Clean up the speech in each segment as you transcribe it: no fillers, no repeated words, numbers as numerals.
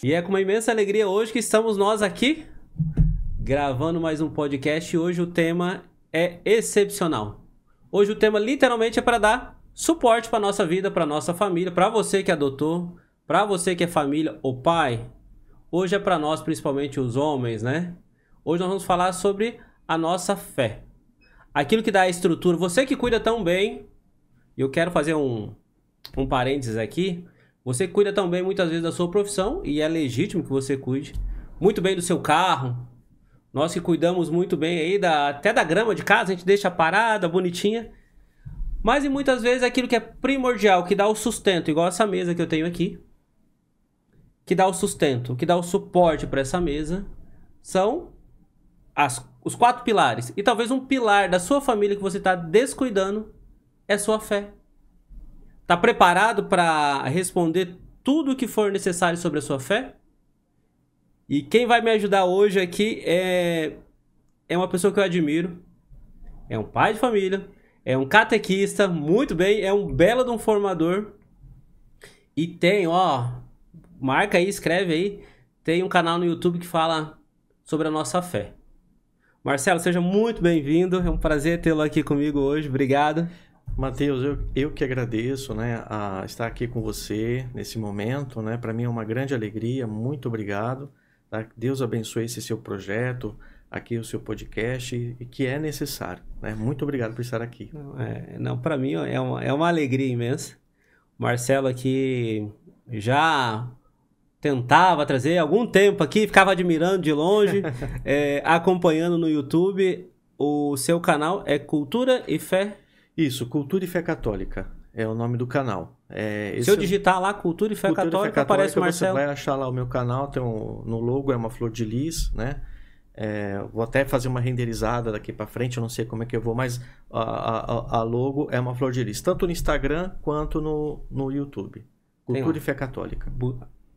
E é com uma imensa alegria hoje que estamos nós aqui gravando mais um podcast. E hoje o tema é excepcional. Hoje o tema literalmente é para dar suporte para nossa vida, para nossa família, para você que adotou, para você que é família ou pai. Hoje é para nós, principalmente os homens, né? Hoje nós vamos falar sobre a nossa fé. Aquilo que dá a estrutura. Você que cuida tão bem, e eu quero fazer um parênteses aqui. Você cuida tão bem muitas vezes da sua profissão, e é legítimo que você cuide muito bem do seu carro. Nós que cuidamos muito bem aí até da grama de casa, a gente deixa parada, bonitinha. Mas e muitas vezes aquilo que é primordial, que dá o sustento, igual essa mesa que eu tenho aqui, que dá o sustento, que dá o suporte para essa mesa, são os 4 pilares. E talvez um pilar da sua família que você está descuidando é sua fé. Está preparado para responder tudo o que for necessário sobre a sua fé? E quem vai me ajudar hoje aqui é uma pessoa que eu admiro. É um pai de família, é um catequista, muito bem, é um belo de um formador. E tem, marca aí, escreve aí, tem um canal no YouTube que fala sobre a nossa fé. Marcelo, seja muito bem-vindo, é um prazer tê-lo aqui comigo hoje, obrigado. Mateus, eu que agradeço, né, a estar aqui com você nesse momento, né, para mim é uma grande alegria, muito obrigado, tá? Deus abençoe esse seu projeto, aqui o seu podcast, e que é necessário, né, muito obrigado por estar aqui. Para mim é uma alegria imensa. O Marcelo aqui já tentava trazer algum tempo aqui, ficava admirando de longe, acompanhando no YouTube. O seu canal é Cultura e Fé? Isso, Cultura e Fé Católica é o nome do canal. Se eu digitar lá Cultura e Fé Católica, aparece o Marcelo. Você vai achar lá o meu canal, tem no logo é uma flor de lis, né? Vou até fazer uma renderizada daqui para frente, eu não sei como é que eu vou, mas a logo é uma flor de lis, tanto no Instagram quanto no YouTube. Cultura e Fé Católica.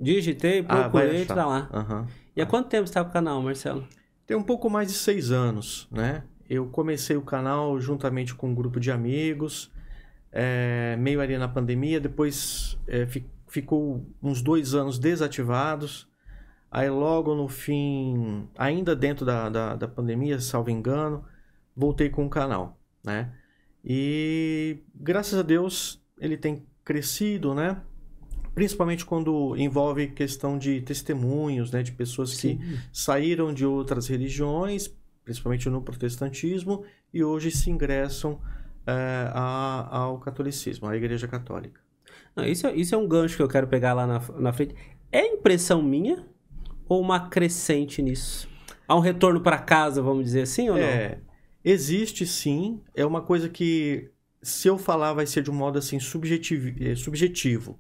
Digitei, procurei, tá lá. Uhum. E há quanto tempo você está com o canal, Marcelo? Tem um pouco mais de 6 anos, né? Eu comecei o canal juntamente com um grupo de amigos, meio ali na pandemia, depois ficou uns 2 anos desativados, aí logo no fim, ainda dentro da pandemia, salvo engano, voltei com o canal, né? E graças a Deus ele tem crescido, né? Principalmente quando envolve questão de testemunhos, né? De pessoas que saíram de outras religiões, principalmente no protestantismo, e hoje se ingressam ao catolicismo, à Igreja Católica. Não, isso é um gancho que eu quero pegar lá na frente. É impressão minha ou uma crescente nisso? Há um retorno para casa, vamos dizer assim, ou não? Existe sim. É uma coisa que, se eu falar, vai ser de um modo assim subjetivo.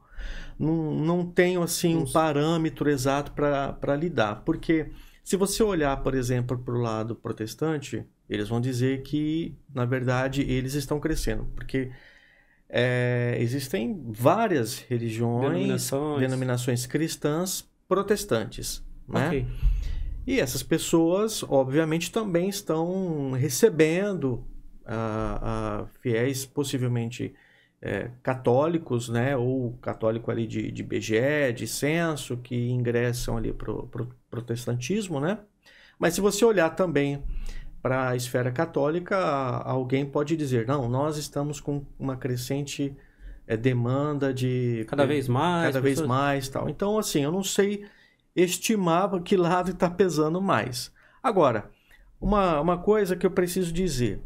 Não tenho assim um parâmetro exato para lidar, porque se você olhar, por exemplo, para o lado protestante, eles vão dizer que, na verdade, eles estão crescendo, porque existem várias religiões, denominações cristãs protestantes, né? Okay. E essas pessoas, obviamente, também estão recebendo fiéis, possivelmente católicos, né? Ou católico ali de BGE, de censo, que ingressam ali pro protestantismo, né? Mas se você olhar também para a esfera católica, alguém pode dizer, não, nós estamos com uma crescente demanda de... Cada vez mais, tal. Então, assim, eu não sei estimar que lado está pesando mais. Agora, uma coisa que eu preciso dizer,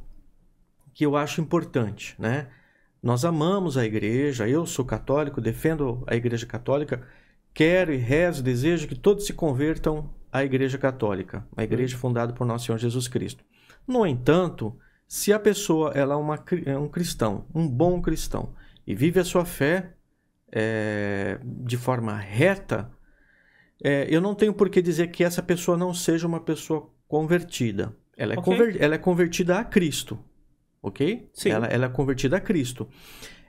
que eu acho importante, né? Nós amamos a igreja, eu sou católico, defendo a Igreja Católica, quero e rezo, desejo que todos se convertam à Igreja Católica, a igreja fundada por nosso Senhor Jesus Cristo. No entanto, se a pessoa ela é um cristão, um bom cristão, e vive a sua fé de forma reta, eu não tenho por que dizer que essa pessoa não seja uma pessoa convertida. Ela é convertida a Cristo. Ok? Sim. Ela é convertida a Cristo.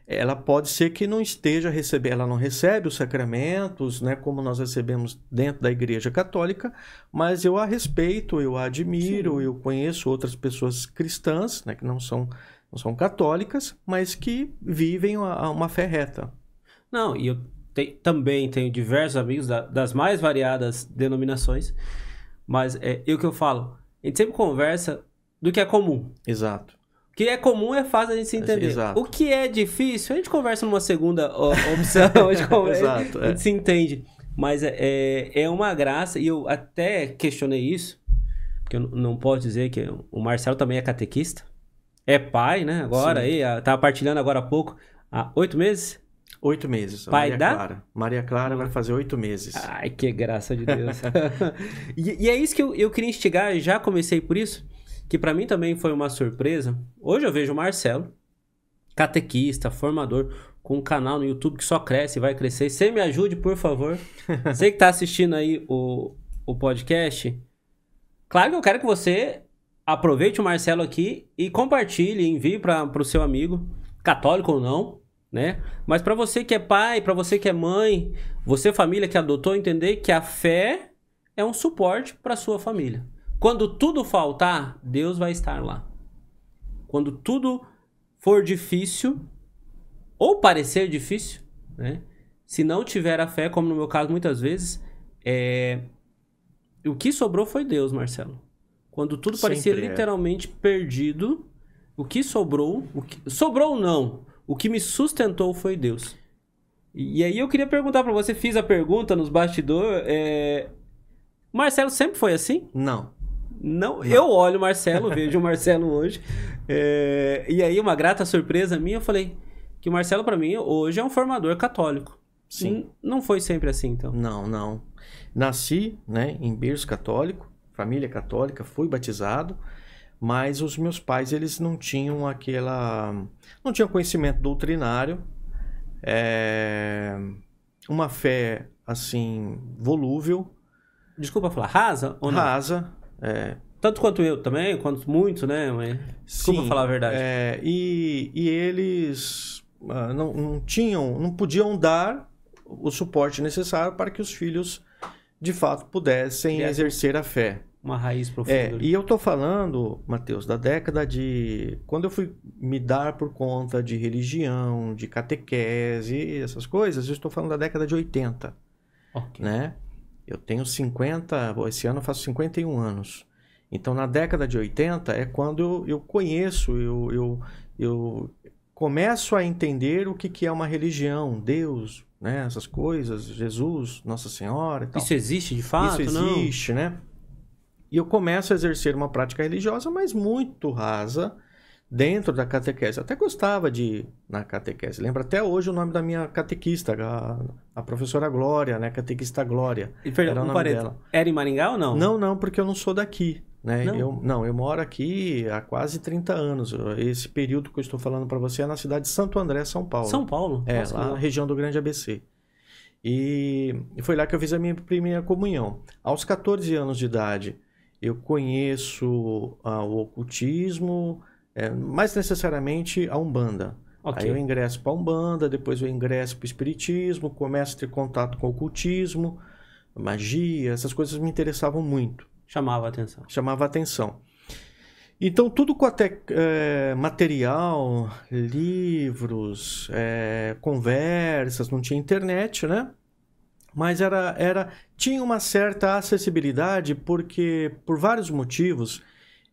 Ela pode ser que não esteja recebendo, ela não recebe os sacramentos, né, como nós recebemos dentro da Igreja Católica, mas eu a respeito, eu a admiro, sim, eu conheço outras pessoas cristãs, né, que não são católicas, mas que vivem uma fé reta. Não, e eu também tenho diversos amigos das mais variadas denominações, mas o que eu falo, a gente sempre conversa do que é comum. Exato. O que é comum é fácil a gente se entender. Exato. O que é difícil, a gente conversa numa segunda opção, Exato, a gente se entende. Mas é uma graça, e eu até questionei isso, porque eu não posso dizer que o Marcelo também é catequista, é pai, né? Agora, aí, tava partilhando agora há pouco, há 8 meses? 8 meses. Pai Maria Clara. Maria Clara vai fazer 8 meses. Ai, que graça de Deus. e é isso que eu queria instigar, já comecei por isso, que pra mim também foi uma surpresa. Hoje eu vejo o Marcelo, catequista, formador, com um canal no YouTube que só cresce e vai crescer. Você me ajude, por favor. Você que tá assistindo aí o podcast, claro que eu quero que você aproveite o Marcelo aqui e compartilhe, envie para o seu amigo, católico ou não, né? Mas para você que é pai, para você que é mãe, você família que adotou, entender que a fé é um suporte para sua família. Quando tudo faltar, Deus vai estar lá. Quando tudo for difícil, ou parecer difícil, né? Se não tiver a fé, como no meu caso muitas vezes, o que sobrou foi Deus, Marcelo. Quando tudo parecia literalmente perdido, o que sobrou, sobrou ou não, o que me sustentou foi Deus. E aí eu queria perguntar pra você, fiz a pergunta nos bastidores, o Marcelo sempre foi assim? Não. Eu olho o Marcelo, vejo o Marcelo hoje, e aí uma grata surpresa minha, eu falei que o Marcelo pra mim hoje é um formador católico. Sim. Não foi sempre assim, então? Não. Nasci, né, em berço católico, família católica, fui batizado, mas os meus pais, eles não tinham não tinham conhecimento doutrinário, uma fé, assim, volúvel. Desculpa falar, rasa ou não? Rasa. Tanto quanto eu também, quanto muitos, né? Mas, desculpa falar a verdade. E eles não podiam dar o suporte necessário para que os filhos, de fato, pudessem exercer a fé. Uma raiz profunda. E eu tô falando, Mateus, da década de... Quando eu fui me dar por conta de religião, de catequese, essas coisas, eu estou falando da década de 80. Okay. Né? Eu tenho 50... Esse ano eu faço 51 anos. Então, na década de 80 é quando eu conheço, eu começo a entender o que é uma religião, Deus, né? Essas coisas, Jesus, Nossa Senhora e tal. Isso existe de fato? Isso existe, né? E eu começo a exercer uma prática religiosa, mas muito rasa, dentro da catequese. Eu até gostava de ir na catequese. Lembro até hoje o nome da minha catequista, a professora Glória, né? Catequista Glória. E perdão, era em Maringá ou não? Não, porque eu não sou daqui. Né? Eu moro aqui há quase 30 anos. Esse período que eu estou falando para você é na cidade de Santo André, São Paulo. São Paulo? Nossa, lá na região do Grande ABC. E foi lá que eu fiz a minha primeira comunhão. Aos 14 anos de idade, eu conheço o ocultismo, mais necessariamente a Umbanda. Okay. Aí eu ingresso para a Umbanda, depois eu ingresso para o Espiritismo, começo a ter contato com o ocultismo, magia, essas coisas me interessavam muito. Chamava a atenção. Chamava a atenção. Então, tudo com material, livros, conversas, não tinha internet, né? Mas tinha uma certa acessibilidade porque, por vários motivos,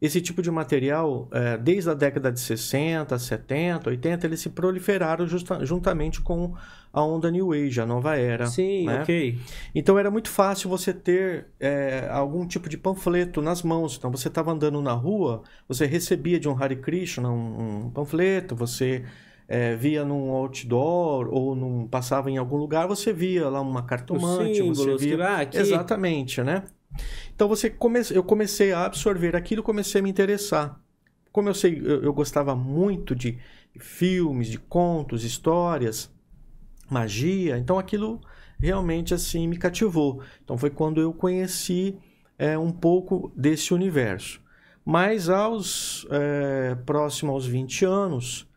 esse tipo de material, desde a década de 60, 70, 80, eles se proliferaram juntamente com a onda New Age, a nova era. Sim, né? Ok. Então era muito fácil você ter algum tipo de panfleto nas mãos. Então você estava andando na rua, você recebia de um Hare Krishna um panfleto, você via num outdoor ou passava em algum lugar, você via lá uma cartomante, você via... aqui... Exatamente, né? Então eu comecei a absorver aquilo, comecei a me interessar. Como eu gostava muito de filmes, de contos, histórias, magia, então aquilo realmente assim me cativou. Então foi quando eu conheci um pouco desse universo. Mas próximo aos 20 anos,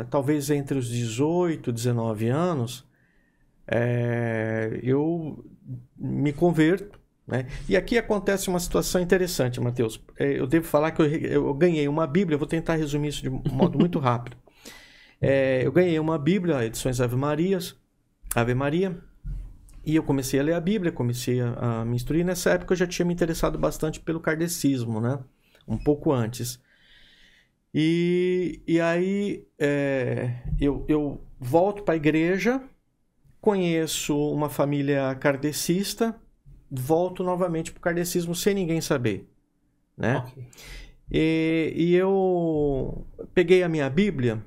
talvez entre os 18 e 19 anos, eu me converto. Né? E aqui acontece uma situação interessante, Mateus. Eu devo falar que eu ganhei uma Bíblia, eu vou tentar resumir isso de um modo muito rápido. Eu ganhei uma Bíblia, Edições Ave Marias, Ave Maria. E eu comecei a ler a Bíblia, comecei a me instruir. Nessa época eu já tinha me interessado bastante pelo kardecismo, né? Um pouco antes. E aí eu volto para a igreja, conheço uma família kardecista, volto novamente para o kardecismo sem ninguém saber, né? Ok. E eu peguei a minha Bíblia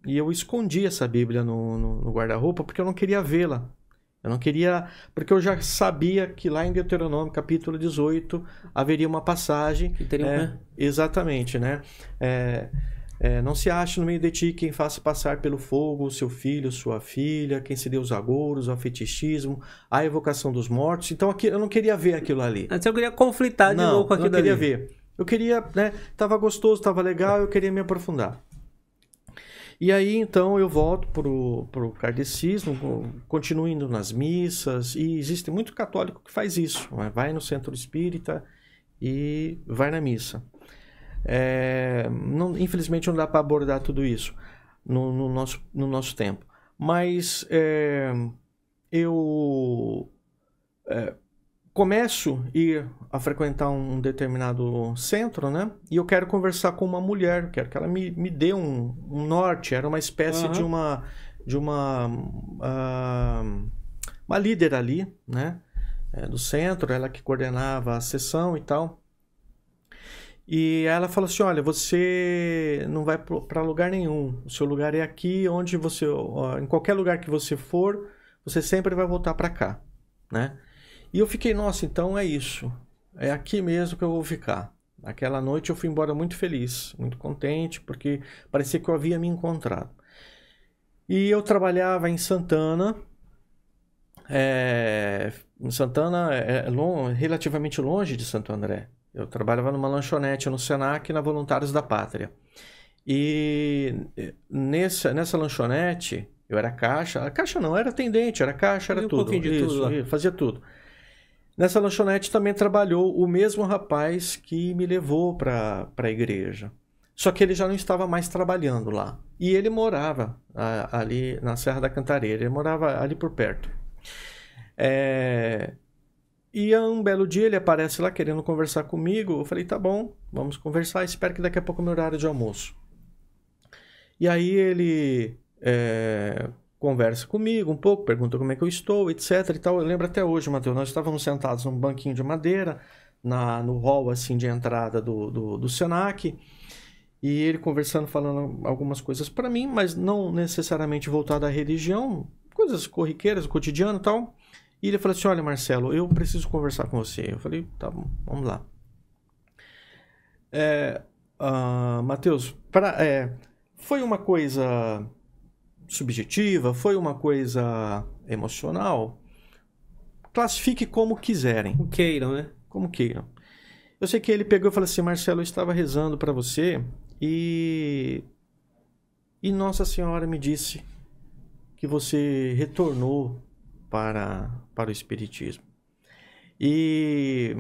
e eu escondi essa Bíblia no guarda-roupa porque eu não queria vê-la. Eu não queria... Porque eu já sabia que lá em Deuteronômio, capítulo 18, haveria uma passagem... Que teria exatamente, né? Não se ache no meio de ti quem faça passar pelo fogo o seu filho, sua filha, quem se dê os agouros, ao fetichismo, à evocação dos mortos. Então aqui, eu não queria ver aquilo ali. Antes eu queria conflitar de novo com aquilo não queria ali. ver. Eu queria, né? Tava gostoso, tava legal, eu queria me aprofundar. E aí, então, eu volto pro kardecismo, continuo indo nas missas, e existe muito católico que faz isso, né? Vai no centro espírita e vai na missa. Infelizmente, não dá para abordar tudo isso no nosso tempo. Mas eu começo a ir a frequentar um determinado centro, né? E eu quero conversar com uma mulher, quero que ela me dê um norte. Era uma espécie de uma líder ali, né? Do centro, ela que coordenava a sessão e tal. E ela falou assim, olha, você não vai para lugar nenhum. O seu lugar é aqui, onde você... em qualquer lugar que você for, você sempre vai voltar para cá, né? E eu fiquei, nossa, então é isso. É aqui mesmo que eu vou ficar. Aquela noite eu fui embora muito feliz, muito contente, porque parecia que eu havia me encontrado. E eu trabalhava em Santana. Em Santana relativamente longe de Santo André. Eu trabalhava numa lanchonete no Senac, na Voluntários da Pátria. E nessa lanchonete, eu era caixa. Caixa não, era atendente, era caixa, era tudo. Pouquinho de tudo. Fazia tudo. Nessa lanchonete também trabalhou o mesmo rapaz que me levou para a igreja. Só que ele já não estava mais trabalhando lá. E ele morava ali na Serra da Cantareira. Ele morava ali por perto. E um belo dia ele aparece lá querendo conversar comigo. Eu falei, tá bom, vamos conversar. Espero que daqui a pouco é meu horário de almoço. E aí ele conversa comigo um pouco, pergunta como é que eu estou, etc e tal. Eu lembro até hoje, Matheus, nós estávamos sentados num banquinho de madeira, no hall assim, de entrada do Senac, e ele conversando, falando algumas coisas para mim, mas não necessariamente voltado à religião, coisas corriqueiras, do cotidiano e tal. E ele falou assim, olha, Marcelo, eu preciso conversar com você. Eu falei, tá bom, vamos lá. Matheus, foi uma coisa subjetiva, foi uma coisa emocional? Classifique como quiserem. Como queiram, né? Como queiram. Eu sei que ele pegou e falou assim, Marcelo, eu estava rezando para você e Nossa Senhora me disse que você retornou para o Espiritismo. E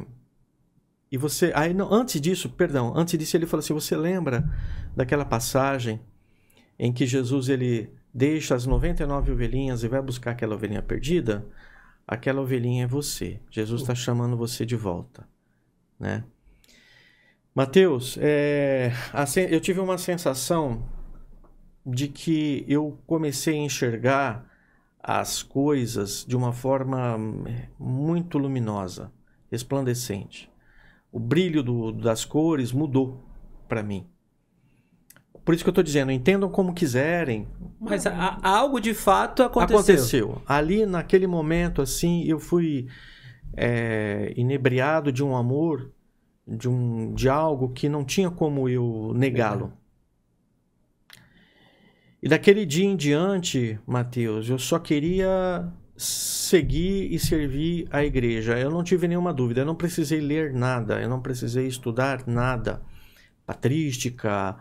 você... Aí, não, antes disso ele falou assim, você lembra daquela passagem em que Jesus ele deixa as 99 ovelhinhas e vai buscar aquela ovelhinha perdida? Aquela ovelhinha é você. Jesus está chamando você de volta, né? Mateus, eu tive uma sensação de que eu comecei a enxergar as coisas de uma forma muito luminosa, resplandecente. O brilho das cores mudou para mim. Por isso que eu estou dizendo, entendam como quiserem. Mas algo de fato aconteceu. Ali, naquele momento, assim, eu fui inebriado de um amor, de algo que não tinha como eu negá-lo. E daquele dia em diante, Mateus, eu só queria seguir e servir a igreja. Eu não tive nenhuma dúvida, eu não precisei ler nada, eu não precisei estudar nada. Patrística,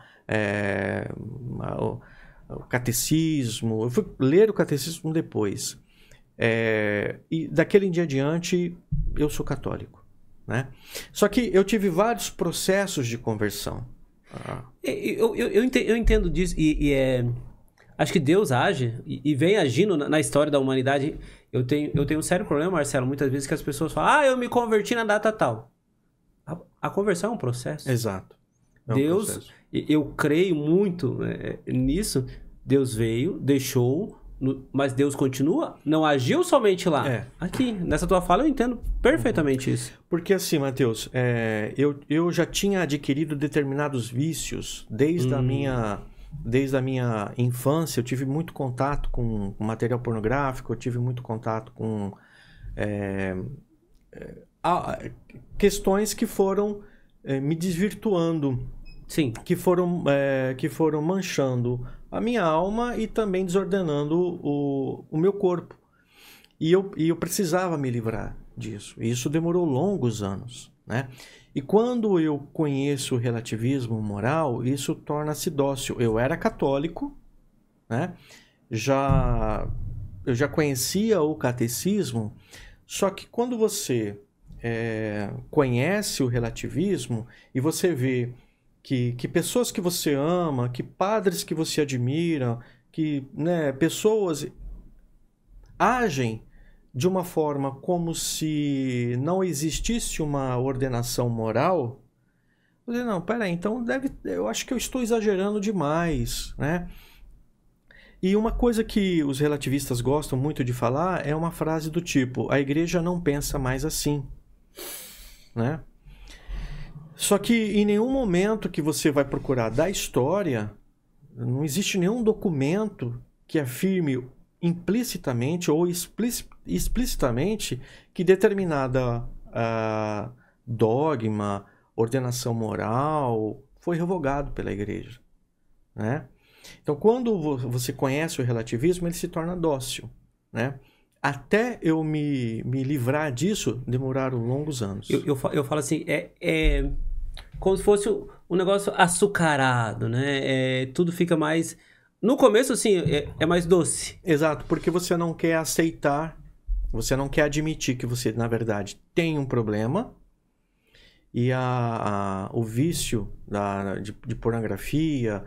o catecismo. Eu fui ler o catecismo depois. E daquele dia adiante, eu sou católico, né? Só que eu tive vários processos de conversão. Eu entendo disso Acho que Deus age e vem agindo na história da humanidade. Eu tenho um sério problema, Marcelo, muitas vezes que as pessoas falam, eu me converti na data tal. A conversão é um processo. Exato. Deus, eu creio muito nisso. Deus veio, deixou, mas Deus continua, não agiu somente lá. Aqui, nessa tua fala, eu entendo perfeitamente isso. Porque assim, Matheus, eu já tinha adquirido determinados vícios desde a minha infância. Eu tive muito contato com material pornográfico, eu tive muito contato com questões que foram me desvirtuando. Sim. Que foram manchando a minha alma e também desordenando o meu corpo. E eu precisava me livrar disso. E isso demorou longos anos, né? E quando eu conheço o relativismo moral, isso torna-se dócil. Eu era católico, né? Eu já conhecia o catecismo, só que quando você conhece o relativismo e você vê que pessoas que você ama, que padres que você admira, que pessoas agem de uma forma como se não existisse uma ordenação moral, você não, peraí, então eu acho que eu estou exagerando demais, né? E uma coisa que os relativistas gostam muito de falar é uma frase do tipo, a igreja não pensa mais assim, né? Só que em nenhum momento que você vai procurar da história, não existe nenhum documento que afirme implicitamente ou explicitamente que determinada dogma, ordenação moral foi revogado pela igreja, né? Então, quando você conhece o relativismo, ele se torna dócil, né? Até eu me livrar disso, demoraram longos anos. Eu falo assim, como se fosse um negócio açucarado, né? Tudo fica mais... No começo, assim, é mais doce. Exato, porque você não quer aceitar, você não quer admitir que você, na verdade, tem um problema e o vício de pornografia,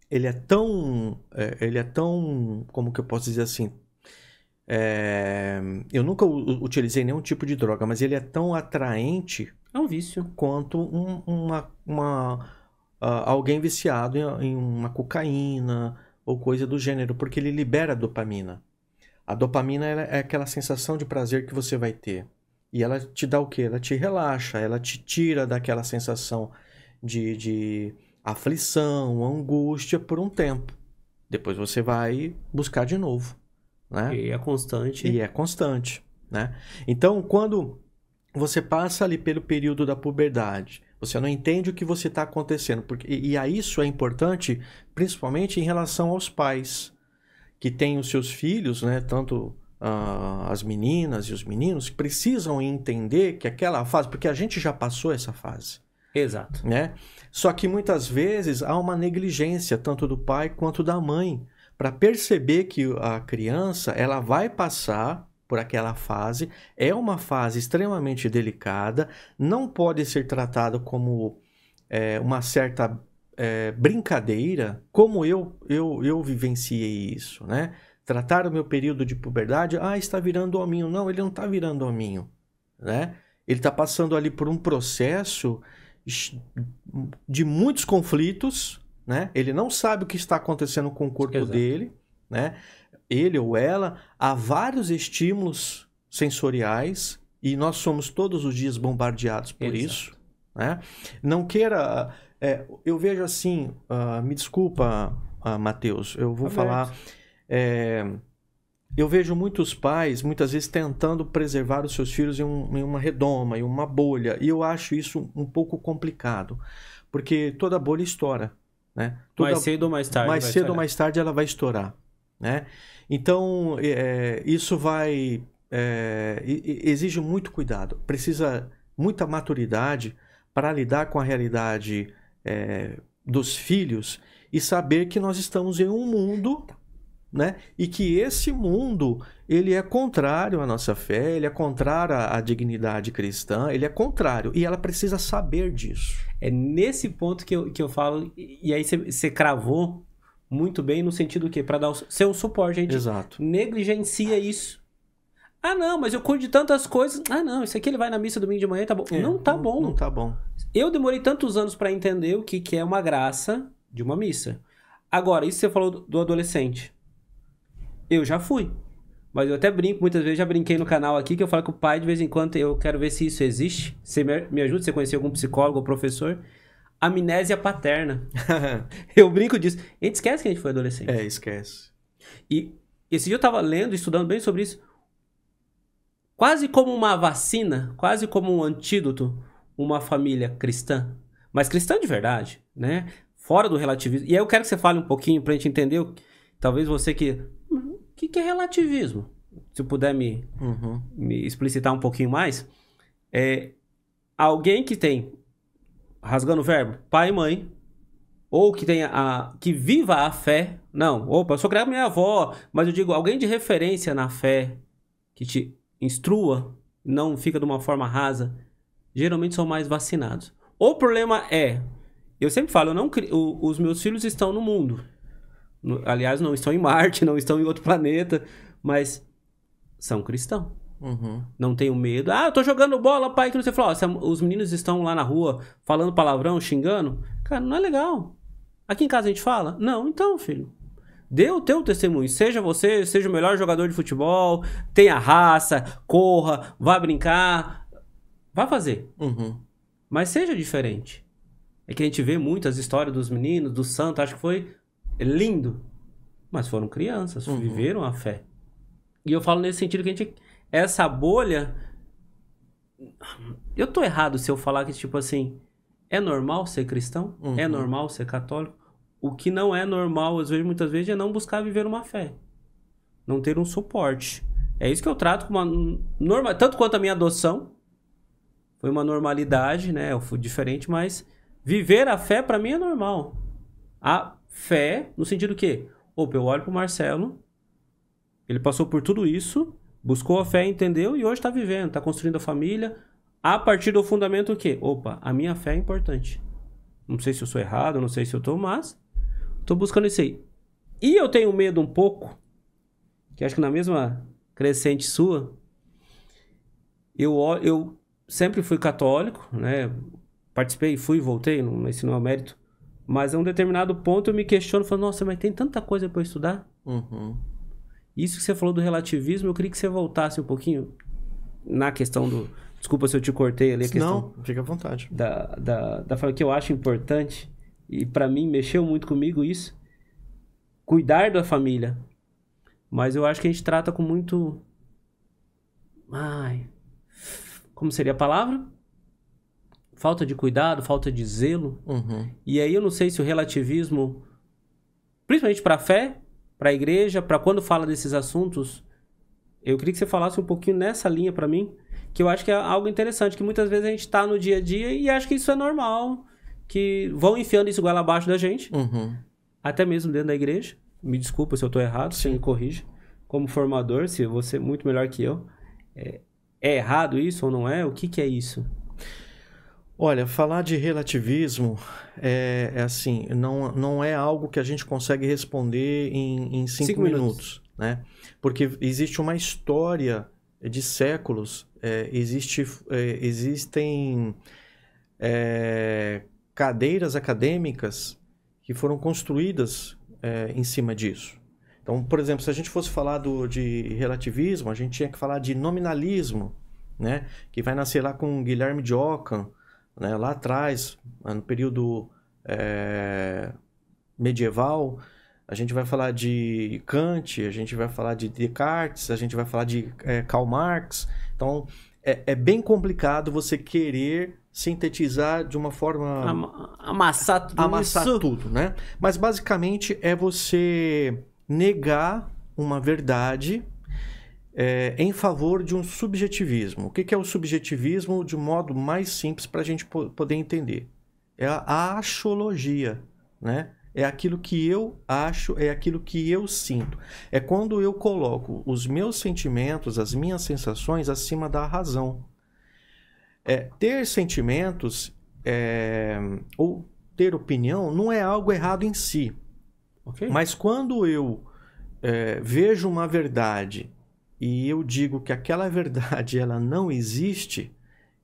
ele é tão, como que eu posso dizer assim, eu nunca utilizei nenhum tipo de droga, mas ele é tão atraente, é um vício, quanto alguém viciado em uma cocaína ou coisa do gênero, porque ele libera dopamina. A dopamina é aquela sensação de prazer que você vai ter. E ela te dá o quê? Ela te relaxa, ela te tira daquela sensação de aflição, angústia por um tempo. Depois você vai buscar de novo, né? E é constante. Né? Então, quando você passa ali pelo período da puberdade, você não entende o que você está acontecendo. E isso é importante, principalmente em relação aos pais que têm os seus filhos, né? Tanto as meninas e os meninos, que precisam entender que aquela fase... Porque a gente já passou essa fase. Exato. Né? Só que muitas vezes há uma negligência, tanto do pai quanto da mãe, para perceber que a criança ela vai passar por aquela fase, é uma fase extremamente delicada, não pode ser tratada como uma certa brincadeira, como eu vivenciei isso, né? Tratar o meu período de puberdade, está virando hominho. Não, ele não está virando hominho, né? Ele está passando ali por um processo de muitos conflitos, né? Ele não sabe o que está acontecendo com o corpo dele, né? Ele ou ela, há vários estímulos sensoriais e nós somos todos os dias bombardeados por isso, né? Não queira... eu vejo assim, me desculpa, Matheus, eu vou falar... eu vejo muitos pais, muitas vezes, tentando preservar os seus filhos em uma redoma, em uma bolha, e eu acho isso um pouco complicado, porque toda bolha estoura, né? Mais cedo ou mais tarde. Mais cedo ou mais tarde ela vai estourar, né? Então, isso vai... exige muito cuidado, precisa muita maturidade para lidar com a realidade dos filhos e saber que nós estamos em um mundo né? E que esse mundo, ele é contrário à nossa fé, ele é contrário à dignidade cristã, ele é contrário. E ela precisa saber disso. É nesse ponto que eu falo, e aí você cravou muito bem no sentido que para ser um suporte, a gente Exato. negligencia isso. Ah, não, mas eu cuido de tantas coisas. Ah, não, isso aqui ele vai na missa domingo de manhã, tá bom. Não tá bom. Não tá bom. Eu demorei tantos anos para entender o que é uma graça de uma missa. Agora, isso que você falou do adolescente. Eu já fui. Mas eu até brinco, muitas vezes já brinquei no canal aqui, que eu falo que o pai, de vez em quando, eu quero ver se isso existe. Você me ajuda, você conhecer algum psicólogo ou professor? Amnésia paterna. Eu brinco disso. A gente esquece que a gente foi adolescente. Esquece. E esse dia eu tava lendo, estudando bem sobre isso. Quase como uma vacina, quase como um antídoto, uma família cristã. Mas cristã de verdade, né? Fora do relativismo. E aí eu quero que você fale um pouquinho pra gente entender, talvez você que... O que é relativismo? Se puder me explicitar um pouquinho mais. Alguém que tem, rasgando o verbo, pai e mãe, ou que tenha que viva a fé. Não, opa, eu sou criado com minha avó, mas eu digo, alguém de referência na fé, que te instrua, não fica de uma forma rasa, geralmente são mais vacinados. O problema eu sempre falo, os meus filhos estão no mundo. Aliás, não estão em Marte, não estão em outro planeta, mas são cristãos. Não tenho medo. Ah, eu tô jogando bola, pai, que não sei. Fala, os meninos estão lá na rua falando palavrão, xingando. Cara, não é legal. Aqui em casa a gente fala? Não, então, filho. Dê o teu testemunho. Seja você, seja o melhor jogador de futebol, tenha raça, corra, vá brincar. Vá fazer. Mas seja diferente. É que a gente vê muitas histórias dos meninos, dos santos, acho que foi lindo. Mas foram crianças, viveram a fé. E eu falo nesse sentido que essa bolha... Eu tô errado se eu falar que, tipo assim, é normal ser cristão? É normal ser católico? O que não é normal, às vezes, muitas vezes, é não buscar viver uma fé. Não ter um suporte. É isso que eu trato como uma... Tanto quanto a minha adoção. Foi uma normalidade, né? Eu fui diferente, mas... Viver a fé, pra mim, é normal. A fé, no sentido que... Opa, eu olho pro Marcelo... Ele passou por tudo isso, buscou a fé, entendeu e hoje está vivendo, está construindo a família. A partir do fundamento o quê? Opa, a minha fé é importante. Não sei se eu sou errado, não sei se eu estou, mas estou buscando isso aí. E eu tenho medo um pouco, que acho que na mesma crescente sua, eu sempre fui católico, né? Participei, fui e voltei, esse não é mérito. Mas a um determinado ponto eu me questiono, falo, nossa, mas tem tanta coisa para eu estudar? Isso que você falou do relativismo, eu queria que você voltasse um pouquinho na questão do... Desculpa se eu te cortei ali a questão... Não, fica à vontade. Da forma que eu acho importante, e pra mim mexeu muito comigo isso, cuidar da família. Mas eu acho que a gente trata com muito... Como seria a palavra? Falta de cuidado, falta de zelo. E aí eu não sei se o relativismo, principalmente pra fé, para a igreja, para quando fala desses assuntos, eu queria que você falasse um pouquinho nessa linha para mim, que eu acho que é algo interessante, que muitas vezes a gente tá no dia a dia e acha que isso é normal, que vão enfiando isso goela abaixo da gente, até mesmo dentro da igreja. Me desculpa se eu tô errado, você me corrige. Como formador, se você é muito melhor que eu, é errado isso ou não é? O que é isso? Olha, falar de relativismo é assim, não é algo que a gente consegue responder em 5 minutos, né? Porque existe uma história de séculos, existem cadeiras acadêmicas que foram construídas em cima disso. Então, por exemplo, se a gente fosse falar de relativismo, a gente tinha que falar de nominalismo, né? Que vai nascer lá com Guilherme de Ockham, né, lá atrás, no período medieval. A gente vai falar de Kant, a gente vai falar de Descartes, a gente vai falar de Karl Marx. Então, é bem complicado você querer sintetizar de uma forma... Amassar tudo, né? Mas, basicamente, é você negar uma verdade em favor de um subjetivismo. O que é o subjetivismo de um modo mais simples para a gente poder entender? É a axiologia, né? é aquilo que eu acho, é aquilo que eu sinto. É quando eu coloco os meus sentimentos, as minhas sensações acima da razão. Ter sentimentos ou ter opinião não é algo errado em si. Ok. Mas quando eu vejo uma verdade e eu digo que aquela verdade ela não existe,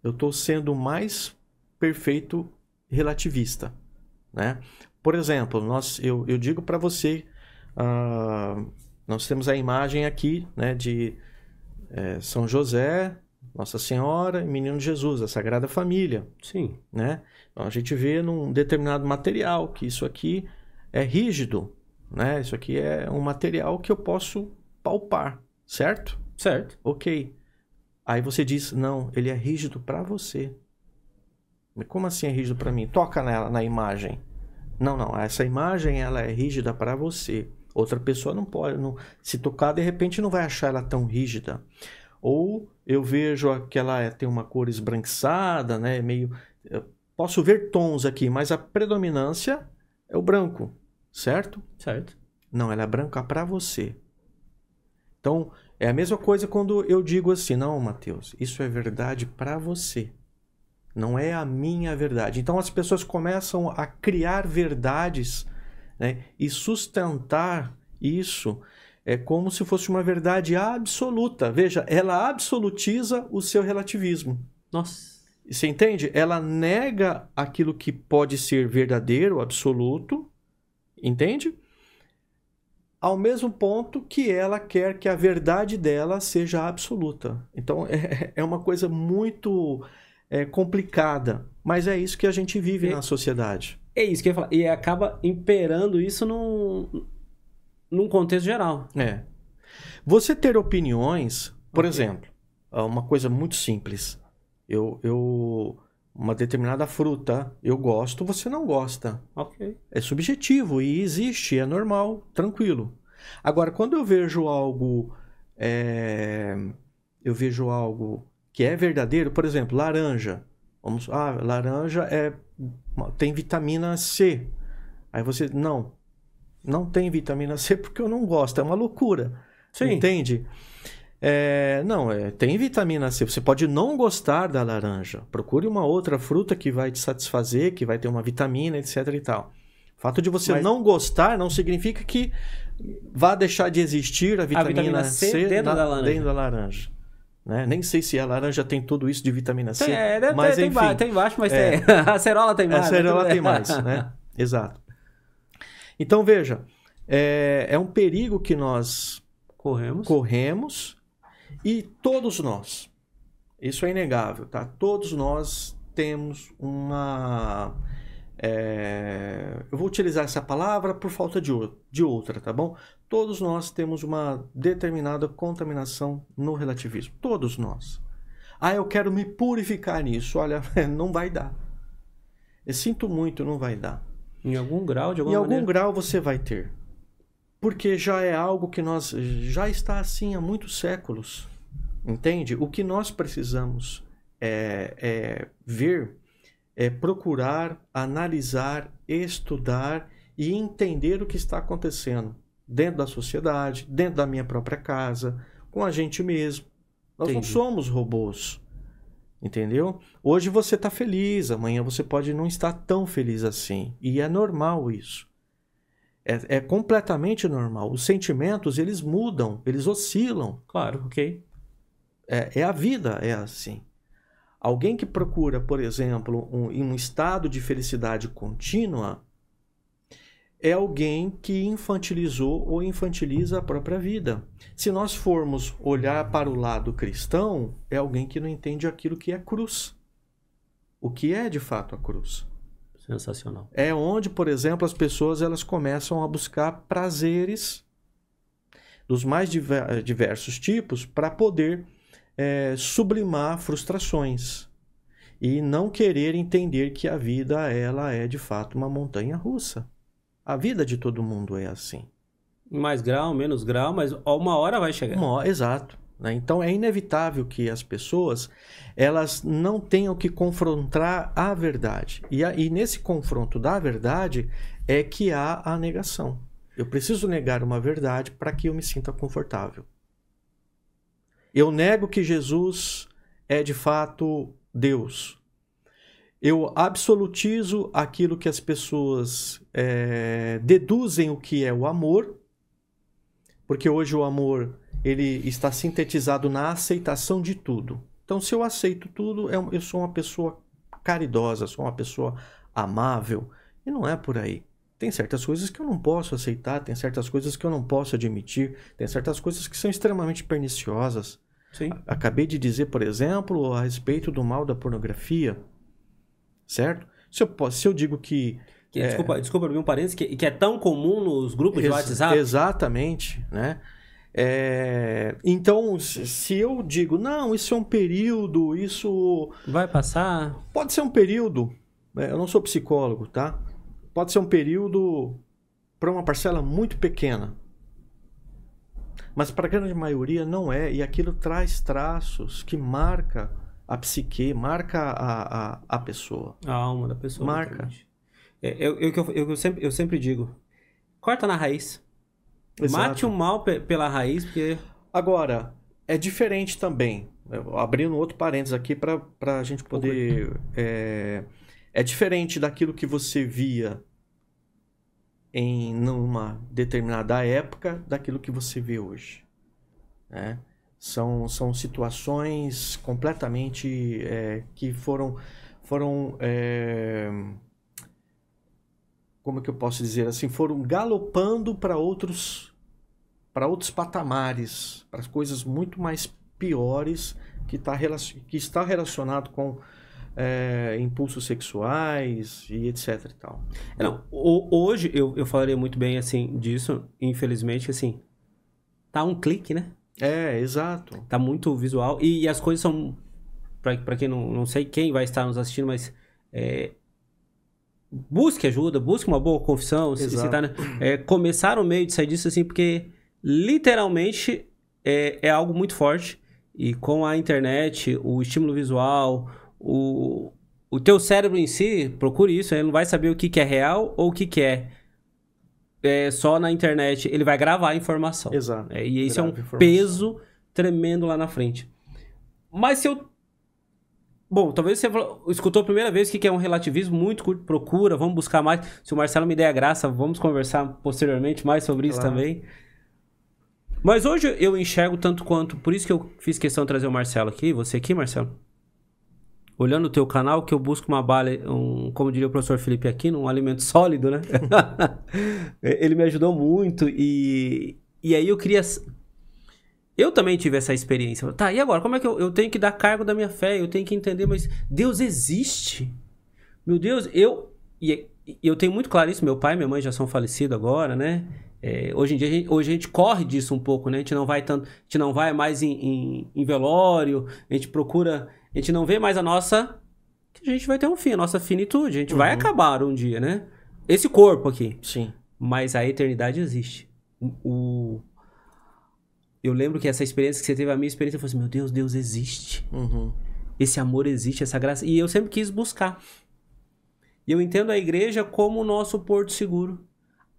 eu estou sendo mais perfeito relativista, né? Por exemplo, eu digo para você, nós temos a imagem aqui, né, de São José, Nossa Senhora e Menino Jesus, a Sagrada Família. Sim. Né? Então, a gente vê num determinado material que isso aqui é rígido, né? Isso aqui é um material que eu posso palpar, certo? Certo. Ok. Aí você diz, não, ele é rígido para você. Mas como assim é rígido para mim? Toca nela, na imagem. Não, essa imagem ela é rígida para você. Outra pessoa não pode, se tocar de repente não vai achar ela tão rígida. Ou eu vejo que ela tem uma cor esbranquiçada, né? Eu posso ver tons aqui, mas a predominância é o branco, certo? Certo. Não, ela é branca para você. Então, é a mesma coisa quando eu digo assim, não, Mateus, isso é verdade para você. Não é a minha verdade. Então as pessoas começam a criar verdades, né, e sustentar isso como se fosse uma verdade absoluta. Veja, ela absolutiza o seu relativismo. Nossa. Você entende? Ela nega aquilo que pode ser verdadeiro, absoluto, entende? Ao mesmo ponto que ela quer que a verdade dela seja absoluta. Então é uma coisa muito complicada, mas é isso que a gente vive na sociedade. É isso que eu ia falar. E acaba imperando isso num contexto geral. Você ter opiniões, por exemplo, uma coisa muito simples. Uma determinada fruta eu gosto, você não gosta. Ok. É subjetivo e existe, é normal, tranquilo. Agora, quando eu vejo algo que é verdadeiro, por exemplo, laranja. Laranja tem vitamina C. Aí você, não tem vitamina C porque eu não gosto, é uma loucura. Sim. Entende? Tem vitamina C. Você pode não gostar da laranja. Procure uma outra fruta que vai te satisfazer, que vai ter uma vitamina, etc e tal. O fato de você não gostar não significa que vá deixar de existir a vitamina C dentro da laranja. Né? Nem sei se a laranja tem tudo isso de vitamina C. Mas enfim, tem baixo, mas tem. A acerola tem mais. A acerola tem mais, né? Exato. Então, veja, é um perigo que nós corremos e todos nós, isso é inegável, tá? Todos nós temos uma... eu vou utilizar essa palavra por falta de outra, tá bom? Todos nós temos uma determinada contaminação no relativismo. Todos nós. Eu quero me purificar nisso. Olha, não vai dar. Eu sinto muito, não vai dar. Em algum grau, de alguma maneira? Em algum grau você vai ter. Porque já é algo que já está assim há muitos séculos. Entende? O que nós precisamos ver, procurar, analisar, estudar e entender o que está acontecendo dentro da sociedade, dentro da minha própria casa, com a gente mesmo. Nós não somos robôs, entendeu? Hoje você está feliz, amanhã você pode não estar tão feliz assim. E é normal isso. É completamente normal. Os sentimentos, eles mudam, eles oscilam. Claro, ok. A vida é assim. Alguém que procura, por exemplo, em um estado de felicidade contínua, é alguém que infantilizou ou infantiliza a própria vida. Se nós formos olhar para o lado cristão, é alguém que não entende aquilo que é cruz. O que é de fato a cruz? Sensacional. É onde, por exemplo, as pessoas elas começam a buscar prazeres dos mais diversos tipos para poder sublimar frustrações e não querer entender que a vida ela é de fato uma montanha russa. A vida de todo mundo é assim. Mais grau, menos grau, mas uma hora vai chegar. Exato. né? Então é inevitável que as pessoas elas não tenham que confrontar a verdade. E nesse confronto da verdade é que há a negação. Eu preciso negar uma verdade para que eu me sinta confortável. Eu nego que Jesus é de fato Deus. Eu absolutizo aquilo que as pessoas deduzem o que é o amor, porque hoje o amor ele está sintetizado na aceitação de tudo. Então, se eu aceito tudo, eu sou uma pessoa caridosa, sou uma pessoa amável, e não é por aí. Tem certas coisas que eu não posso aceitar, tem certas coisas que eu não posso admitir, tem certas coisas que são extremamente perniciosas. Sim. Acabei de dizer, por exemplo, a respeito do mal da pornografia, certo? Se eu digo que... Desculpa abrir um parênteses, que é tão comum nos grupos de WhatsApp. Exatamente, né? Então, se eu digo, não, isso é um período, isso... Vai passar? Pode ser um período, né? Eu não sou psicólogo, tá? Pode ser um período para uma parcela muito pequena. Mas para a grande maioria não é. E aquilo traz traços que marca a psique, marca a pessoa. A alma da pessoa. Marca. Eu sempre digo, corta na raiz. Exato. Mate o mal pela raiz, porque... Agora, é diferente também. Abrindo outro parênteses aqui para a gente poder... É diferente daquilo que você via em numa determinada época daquilo que você vê hoje, né? São situações completamente que foram como que eu posso dizer assim, foram galopando para outros patamares, para coisas muito mais piores que está relacionado com impulsos sexuais e etc e tal. Não, hoje eu falaria muito bem assim disso, infelizmente, assim, tá um clique, né? Exato. Tá muito visual e as coisas são, pra quem não sei quem vai estar nos assistindo, mas busque ajuda, busque uma boa confissão, se tá, né? Começar o meio de sair disso assim, porque literalmente é algo muito forte e com a internet, o estímulo visual, o teu cérebro em si, procure isso, ele não vai saber o que é real ou o que é só na internet, ele vai gravar a informação. Exato. E isso é um peso tremendo lá na frente. Mas se eu... Bom, talvez você escutou a primeira vez o que é um relativismo, muito curto, procura, vamos buscar mais. Se o Marcelo me der a graça, vamos conversar posteriormente mais sobre isso também. Mas hoje eu enxergo tanto quanto... Por isso que eu fiz questão de trazer o Marcelo aqui, você aqui, Marcelo. Olhando o teu canal, que eu busco uma bala, como diria o professor Felipe Aquino, um alimento sólido, né? Ele me ajudou muito e aí eu queria... Eu também tive essa experiência. Tá, e agora? Como é que eu tenho que dar cargo da minha fé? Eu tenho que entender, mas Deus existe? Meu Deus, eu tenho muito claro isso. Meu pai e minha mãe já são falecidos agora, né? Hoje em dia, hoje a gente corre disso um pouco, né? A gente não vai mais em velório, a gente procura... A gente não vê mais que a gente vai ter um fim, a nossa finitude. A gente vai acabar um dia, né? Esse corpo aqui. Sim. Mas a eternidade existe. Eu lembro que essa experiência que você teve, a minha experiência, eu falei assim, meu Deus, Deus existe. Esse amor existe, essa graça. E eu sempre quis buscar. E eu entendo a igreja como o nosso porto seguro.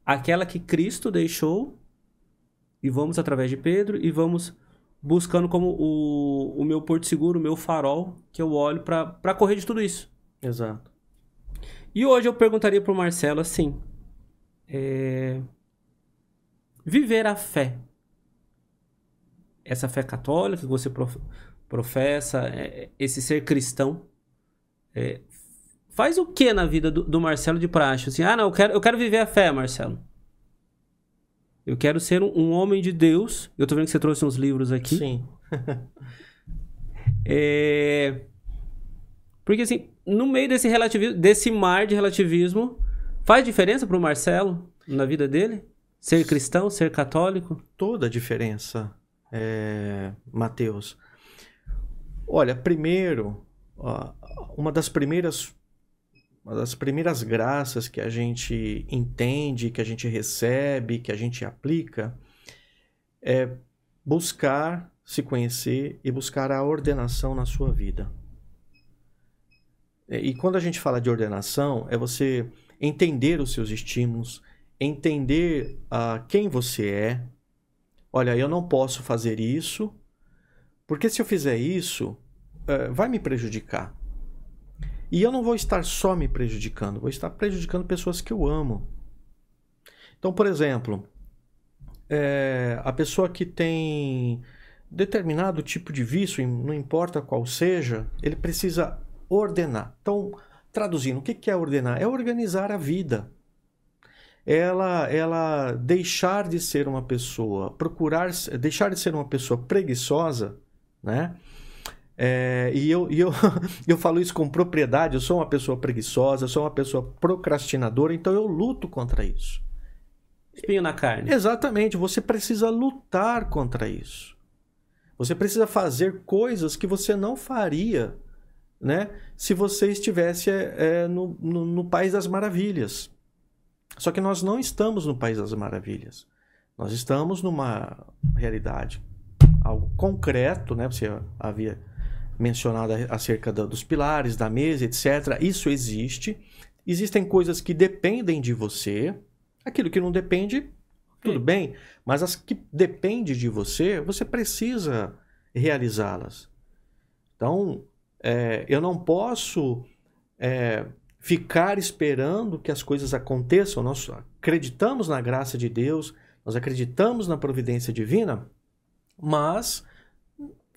Aquela que Cristo deixou. E vamos através de Pedro e vamos... buscando como o meu porto seguro, o meu farol, que eu olho para correr de tudo isso. Exato. E hoje eu perguntaria pro Marcelo assim, viver a fé, essa fé católica que você professa, esse ser cristão, faz o que na vida do Marcelo de praxe? Assim, não, eu quero viver a fé, Marcelo. Eu quero ser um homem de Deus. Eu tô vendo que você trouxe uns livros aqui. Sim. Porque assim, no meio desse relativismo, desse mar de relativismo, faz diferença pro Marcelo na vida dele? Ser cristão, ser católico? Toda a diferença, Mateus. Olha, primeiro, uma das primeiras graças que a gente entende, que a gente recebe, que a gente aplica, é buscar se conhecer e buscar a ordenação na sua vida. E quando a gente fala de ordenação, é você entender os seus estímulos, entender quem você é. Olha, eu não posso fazer isso, porque se eu fizer isso, vai me prejudicar. E eu não vou estar só me prejudicando, vou estar prejudicando pessoas que eu amo. Então, por exemplo, a pessoa que tem determinado tipo de vício, não importa qual seja, ele precisa ordenar. Então, traduzindo, o que é ordenar? É organizar a vida. Ela deixar de ser uma pessoa, deixar de ser uma pessoa preguiçosa, né? E eu falo isso com propriedade, eu sou uma pessoa preguiçosa, eu sou uma pessoa procrastinadora, então eu luto contra isso. Espinho na carne. Exatamente, você precisa lutar contra isso. Você precisa fazer coisas que você não faria, né, se você estivesse no País das Maravilhas. Só que nós não estamos no País das Maravilhas. Nós estamos numa realidade, algo concreto, né? Você havia mencionado acerca dos pilares, da mesa, etc. Isso existe. Existem coisas que dependem de você. Aquilo que não depende, tudo bem. Mas as que dependem de você, você precisa realizá-las. Então, eu não posso ficar esperando que as coisas aconteçam. Nós acreditamos na graça de Deus, nós acreditamos na providência divina, mas,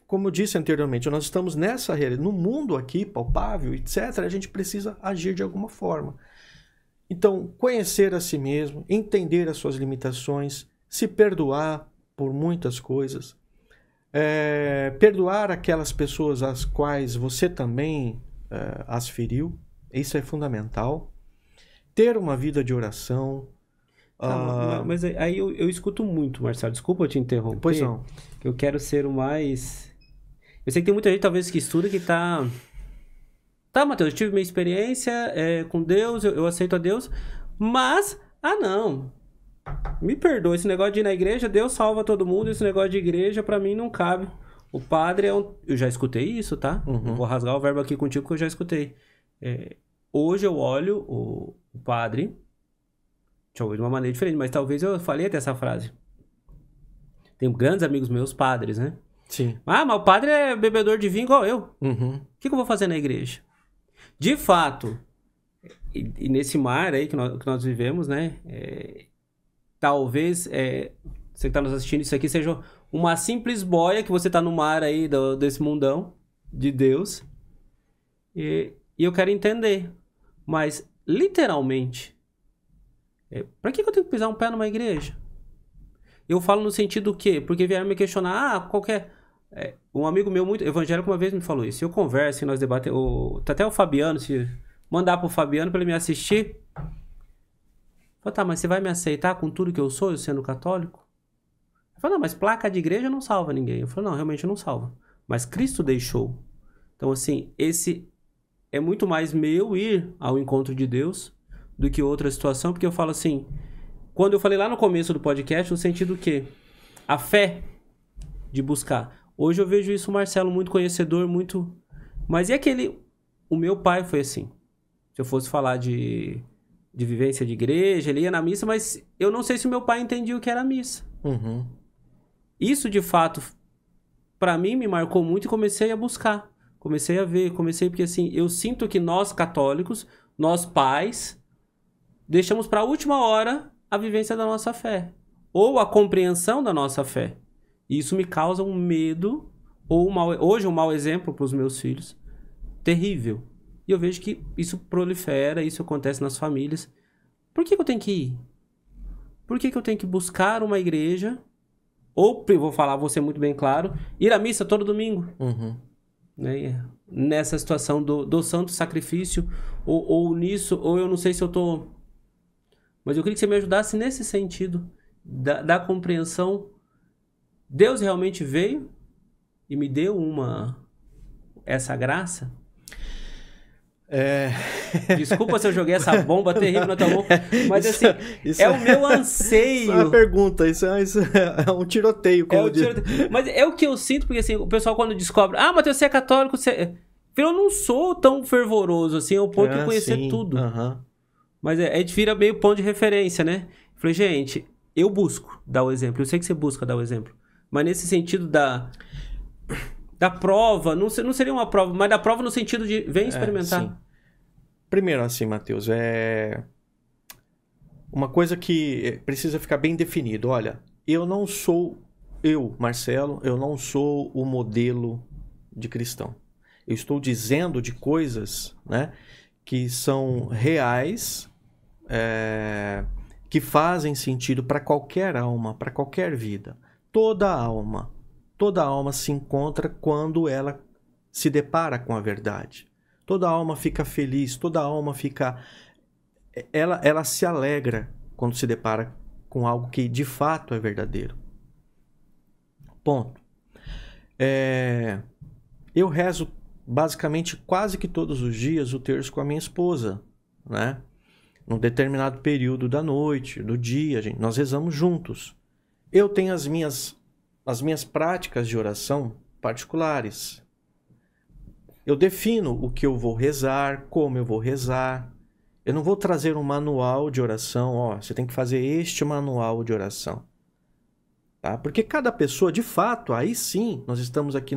como eu disse anteriormente, nós estamos nessa realidade, no mundo aqui, palpável, etc., a gente precisa agir de alguma forma. Então, conhecer a si mesmo, entender as suas limitações, se perdoar por muitas coisas, perdoar aquelas pessoas às quais você também as feriu, isso é fundamental. Ter uma vida de oração. Mas aí eu escuto muito, Marcelo. Desculpa eu te interromper. Pois não. Eu quero ser o mais... Eu sei que tem muita gente, talvez, que estuda que tá... Tá, Matheus, eu tive minha experiência com Deus, eu aceito a Deus, mas... não. Me perdoa, esse negócio de ir na igreja, Deus salva todo mundo, esse negócio de igreja, pra mim, não cabe. O padre é um... Eu já escutei isso, tá? Uhum. Vou rasgar o verbo aqui contigo, que eu já escutei. Hoje eu olho o padre de uma maneira diferente, mas talvez eu falei até essa frase. Tenho grandes amigos meus padres, né? Sim. Mas o padre é bebedor de vinho igual eu. Uhum. O que eu vou fazer na igreja? De fato, e nesse mar aí que nós vivemos, né? Talvez você que está nos assistindo, isso aqui seja uma simples boia que você está no mar aí desse mundão de Deus. E eu quero entender. Mas, literalmente, pra que eu tenho que pisar um pé numa igreja? Eu falo no sentido do quê? Porque vieram me questionar, qualquer... um amigo meu muito evangélico uma vez me falou isso. Eu converso e nós debatemos... Até o Fabiano, se mandar pro Fabiano pra ele me assistir. Falei, tá, mas você vai me aceitar com tudo que eu sou, eu sendo católico? Eu falei, não, mas placa de igreja não salva ninguém. Eu falei, não, realmente não salva. Mas Cristo deixou. Então, assim, esse... É muito mais meu ir ao encontro de Deus do que outra situação, porque eu falo assim, quando eu falei lá no começo do podcast, no sentido que a fé de buscar. Hoje eu vejo isso, o Marcelo, muito conhecedor, muito... Mas e aquele... O meu pai foi assim. Se eu fosse falar de vivência de igreja, ele ia na missa, mas eu não sei se o meu pai entendia o que era missa. Uhum. Isso, de fato, para mim, me marcou muito e comecei a buscar. Comecei a ver, porque assim, eu sinto que nós católicos, nós pais, deixamos para a última hora a vivência da nossa fé. Ou a compreensão da nossa fé. E isso me causa um medo, ou hoje um mau exemplo para os meus filhos, terrível. E eu vejo que isso prolifera, isso acontece nas famílias. Por que eu tenho que ir? Por que eu tenho que buscar uma igreja? Ou, vou ser muito bem claro, ir à missa todo domingo. Uhum. Né? Nessa situação do santo sacrifício, ou nisso, ou eu não sei se eu tô... Mas eu queria que você me ajudasse nesse sentido, da compreensão. Deus realmente veio e me deu essa graça? Desculpa se eu joguei essa bomba terrível na tua boca, mas assim, é o meu anseio. Isso é uma pergunta, isso é um tiroteio, como tiroteio. Mas é o que eu sinto, porque assim, o pessoal quando descobre, Matheus, você é católico, eu não sou tão fervoroso assim, ao ponto de conhecer tudo. Mas a gente vira meio ponto de referência, né? Eu falei, gente, eu busco dar o exemplo, eu sei que você busca dar o exemplo, mas nesse sentido da prova, não seria uma prova, mas da prova no sentido de vem experimentar. Sim. Primeiro assim, Matheus, uma coisa que precisa ficar bem definido. Olha, Marcelo, eu não sou o modelo de cristão. Eu estou dizendo de coisas, né, que são reais, que fazem sentido para qualquer alma, para qualquer vida. Toda alma se encontra quando ela se depara com a verdade. Toda alma fica feliz, toda alma fica... Ela se alegra quando se depara com algo que de fato é verdadeiro. Ponto. Eu rezo basicamente quase que todos os dias o terço com a minha esposa, né? Num determinado período da noite, do dia, nós rezamos juntos. Eu tenho as minhas práticas de oração particulares. Eu defino o que eu vou rezar, como eu vou rezar. Eu não vou trazer um manual de oração, você tem que fazer este manual de oração. Tá? Porque cada pessoa, de fato, aí sim, nós estamos aqui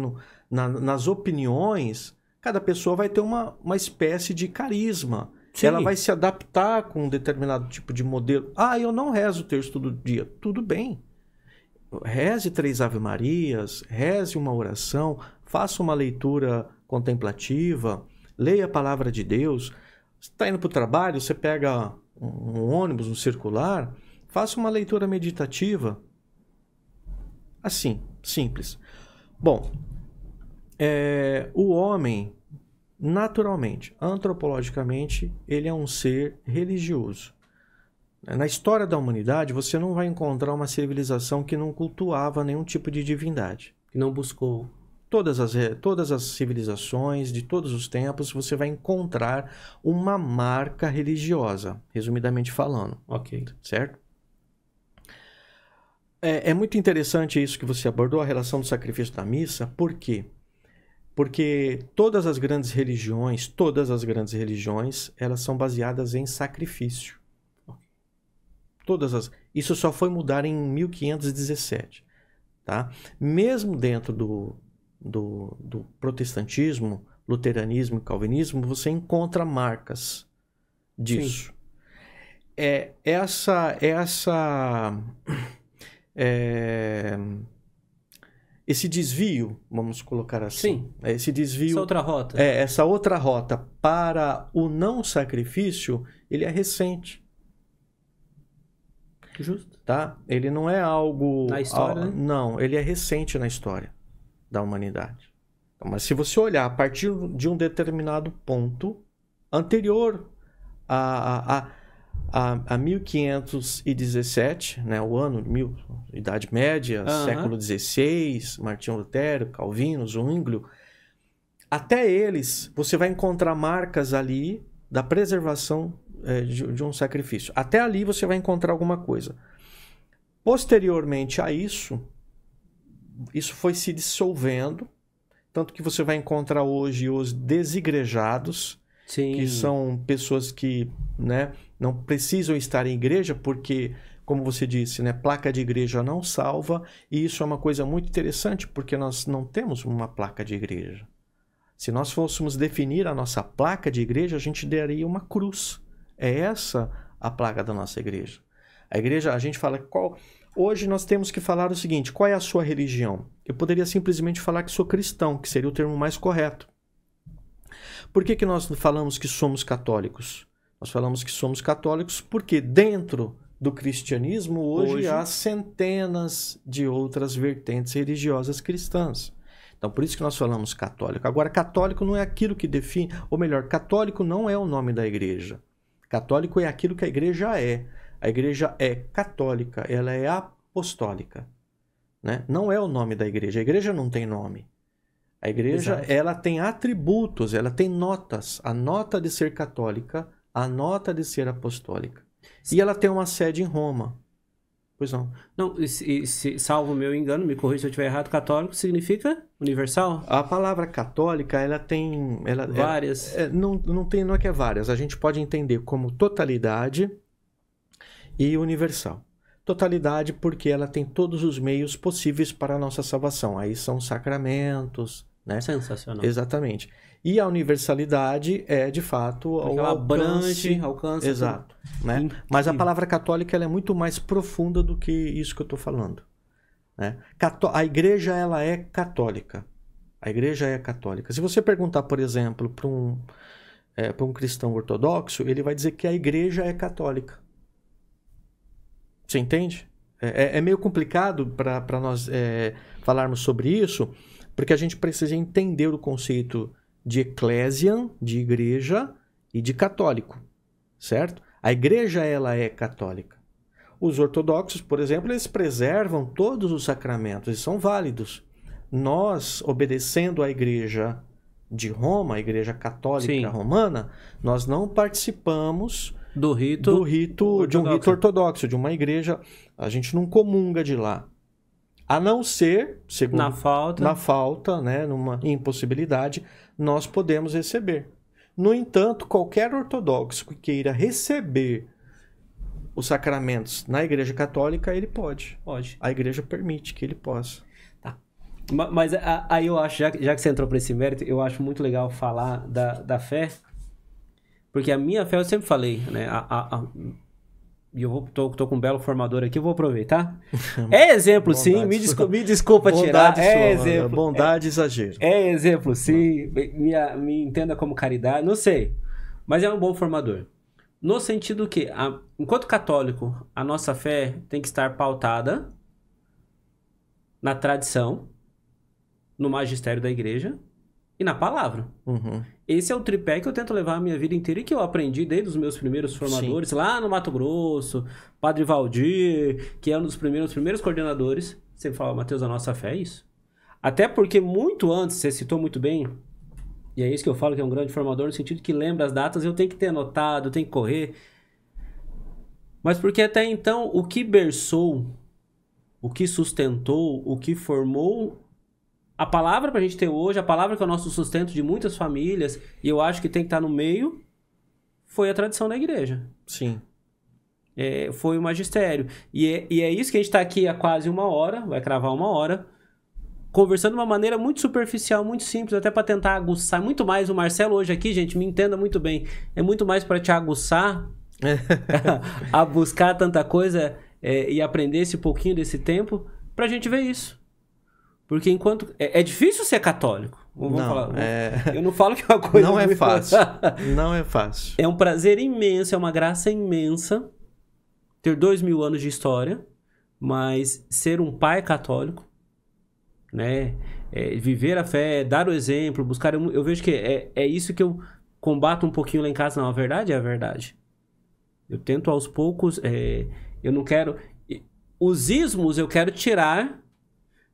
nas opiniões, cada pessoa vai ter uma espécie de carisma. Sim. Ela vai se adaptar com um determinado tipo de modelo. Eu não rezo o terço todo dia. Tudo bem. Reze 3 Ave-Marias, reze uma oração, faça uma leitura contemplativa, leia a palavra de Deus. Você está indo para o trabalho, você pega um ônibus, um circular, faça uma leitura meditativa. Assim, simples. Bom, o homem, naturalmente, antropologicamente, ele é um ser religioso. Na história da humanidade, você não vai encontrar uma civilização que não cultuava nenhum tipo de divindade. Que não buscou. Todas as civilizações de todos os tempos, você vai encontrar uma marca religiosa, resumidamente falando. Ok. Certo? É muito interessante isso que você abordou, a relação do sacrifício da missa. Por quê? Porque todas as grandes religiões, elas são baseadas em sacrifício. Isso só foi mudar em 1517. Tá? Mesmo dentro do protestantismo, luteranismo e calvinismo, você encontra marcas disso. Esse desvio, vamos colocar assim. Sim. Esse desvio. Essa outra rota. Essa outra rota para o não sacrifício, ele é recente. Justo. Tá? Ele não é algo... Na história, né? Não, ele é recente na história da humanidade. Mas se você olhar a partir de um determinado ponto anterior a 1517, né, o ano 1000, Idade Média, século XVI, Martinho Lutero, Calvino, Zwinglio, até eles você vai encontrar marcas ali da preservação de um sacrifício. Até ali você vai encontrar alguma coisa. Posteriormente a isso foi se dissolvendo, tanto que você vai encontrar hoje os desigrejados, Sim. que são pessoas que, né, não precisam estar em igreja porque, como você disse, né, placa de igreja não salva, e isso é uma coisa muito interessante porque nós não temos uma placa de igreja. Se nós fôssemos definir a nossa placa de igreja, a gente daria uma cruz. É essa a placa da nossa igreja. A igreja, a gente fala hoje nós temos que falar o seguinte: qual é a sua religião? Eu poderia simplesmente falar que sou cristão, que seria o termo mais correto. Por que nós falamos que somos católicos? Nós falamos que somos católicos porque dentro do cristianismo hoje há centenas de outras vertentes religiosas cristãs. Então, por isso que nós falamos católico. Agora, católico não é aquilo que define... Ou melhor, católico não é o nome da igreja. Católico é aquilo que a igreja é. A igreja é católica, ela é apostólica. Né? Não é o nome da igreja. A igreja não tem nome. A igreja, Exato. ela tem atributos, ela tem notas. A nota de ser católica, a nota de ser apostólica. E ela tem uma sede em Roma. Pois não. Não, salvo o meu engano, me corrija se eu estiver errado, católico significa universal? A palavra católica, ela tem... Várias. Não é que é várias. A gente pode entender como totalidade e universal. Totalidade porque ela tem todos os meios possíveis para a nossa salvação. Aí são sacramentos, né? Sensacional. Exatamente. E a universalidade é, de fato, Porque o ela alcance... alcança. Exato. Né? Mas a palavra católica ela é muito mais profunda do que isso que eu estou falando. Né? A igreja ela é católica. A igreja é católica. Se você perguntar, por exemplo, para um cristão ortodoxo, ele vai dizer que a igreja é católica. Você entende? É meio complicado para nós falarmos sobre isso, porque a gente precisa entender o conceito de eclésia, de igreja e de católico, certo? A igreja, ela é católica. Os ortodoxos, por exemplo, eles preservam todos os sacramentos e são válidos. Nós, obedecendo à igreja de Roma, a igreja católica Sim. romana, nós não participamos do rito de um rito ortodoxo, de uma igreja. A gente não comunga de lá. A não ser, segundo, na falta, né, numa impossibilidade, nós podemos receber. No entanto, qualquer ortodoxo que queira receber os sacramentos na igreja católica, ele pode. Pode. A igreja permite que ele possa. Tá. Mas aí eu acho, já que você entrou para esse mérito, eu acho muito legal falar da fé, porque a minha fé, eu sempre falei, né, e eu tô com um belo formador aqui, eu vou aproveitar. É exemplo, sim. Me desculpa tirar. É exemplo. Bondade, exagero. É exemplo, sim. Me entenda como caridade, não sei. Mas é um bom formador. No sentido que, enquanto católico, a nossa fé tem que estar pautada na tradição, no magistério da igreja e na palavra. Uhum. Esse é o tripé que eu tento levar a minha vida inteira e que eu aprendi desde os meus primeiros formadores, sim, lá no Mato Grosso, Padre Valdir, que é um dos primeiros coordenadores. Sempre falava, Mateus, a nossa fé é isso. Até porque muito antes, você citou muito bem, e é isso que eu falo que é um grande formador, no sentido que lembra as datas, eu tenho que ter anotado, eu tenho que correr. Mas porque até então, o que berçou, o que sustentou, o que formou a palavra pra gente ter hoje, a palavra que é o nosso sustento de muitas famílias, e eu acho que tem que estar no meio, foi a tradição da igreja. Sim. Foi o magistério. E é isso que a gente está aqui há quase 1 hora, vai cravar 1 hora, conversando de uma maneira muito superficial, muito simples, até para tentar aguçar. Muito mais o Marcelo hoje aqui, gente, me entenda muito bem, é muito mais para te aguçar a buscar tanta coisa e aprender esse pouquinho desse tempo, pra gente ver isso. Porque enquanto... É difícil ser católico. Vamos falar. Eu não falo que é uma coisa... Não é fácil. Não é fácil. É um prazer imenso, é uma graça imensa ter 2000 anos de história, mas ser um pai católico, né? Viver a fé, dar o exemplo, buscar... Eu vejo que é isso que eu combato um pouquinho lá em casa. Não, a verdade é a verdade. Eu tento aos poucos... eu não quero... Os ismos eu quero tirar...